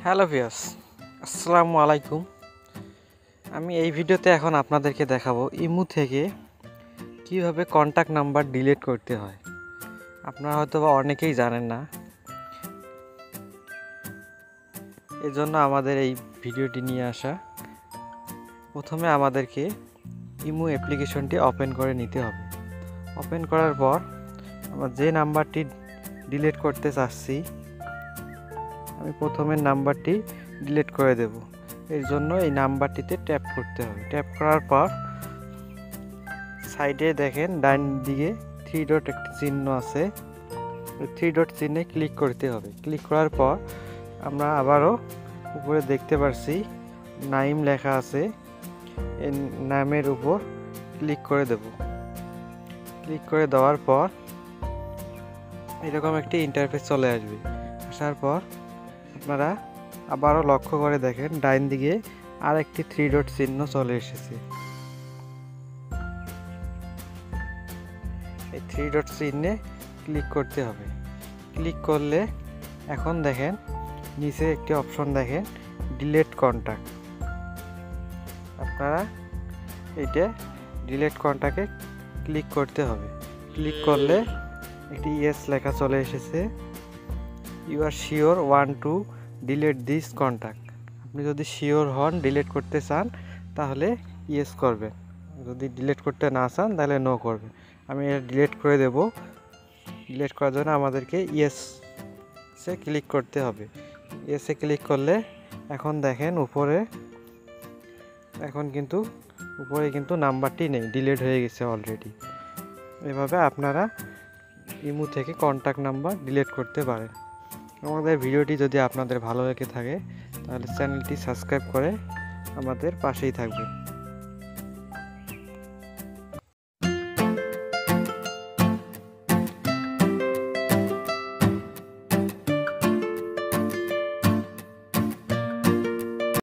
Hello viewers, আসসালামু আলাইকুম। আমি এই ভিডিওতে এখন আপনাদেরকে দেখাবো ইমু থেকে কিভাবে কন্ট্যাক্ট নাম্বার ডিলিট করতে হয়। আপনারা হয়তো বা অনেকেই জানেন না, এজন্য আমাদের এই ভিডিওটি নিয়ে আসা। প্রথমে আমাদেরকে ইমু অ্যাপ্লিকেশনটি ওপেন করে নিতে হবে। ওপেন করার পর আমরা যে নাম্বারটি ডিলিট করতে চাচ্ছি, আমি প্রথমের নাম্বারটি ডিলিট করে দেব। এর জন্য এই নাম্বারটিতে ট্যাপ করতে হবে। ট্যাপ করার পর সাইডে দেখেন ডান দিকে 3 ডট একটি চিহ্ন আছে, ওই 3 ডট চিহ্নে ক্লিক করতে হবে। ক্লিক করার পর আমরা আবারও উপরে দেখতে পাচ্ছি নাইম লেখা আছে, এই নামের উপর ক্লিক করে দেব। ক্লিক করে দেওয়ার পর এরকম একটি ইন্টারফেস চলে আসবে। আসার পর আপনারা আবারও লক্ষ্য করে দেখেন ডান দিকে আর একটি 3 ডট চিহ্ন চলে এসেছে। এই 3 ডট চিহ্নে ক্লিক করতে হবে। ক্লিক করলে এখন দেখেন নিচে একটি অপশন দেখেন ডিলিট কন্ট্যাক্ট। আপনারা এইটা ডিলিট কন্ট্যাক্টে ক্লিক করতে হবে। ক্লিক করলে একটি ইয়েস লেখা চলে এসেছে, you are sure want to delete this contact. আপনি যদি শিওর হন ডিলিট করতে চান তাহলে ইয়েস করবেন, যদি ডিলিট করতে না চান তাহলে নো করবেন। আমি এটা ডিলিট করে দেব। ডিলিট করার জন্য আমাদেরকে ইয়েসে ক্লিক করতে হবে। ইয়েসে ক্লিক করলে এখন দেখেন উপরে কিন্তু নাম্বারটি নেই, ডিলিট হয়ে গেছে অলরেডি। এভাবে আপনারা ইমু থেকে কন্ট্যাক্ট নাম্বার ডিলিট করতে পারেন। আমাদের ভিডিওটি যদি আপনাদের ভালো লেগে থাকে তাহলে চ্যানেলটি সাবস্ক্রাইব করে আমাদের পাশেই থাকবেন।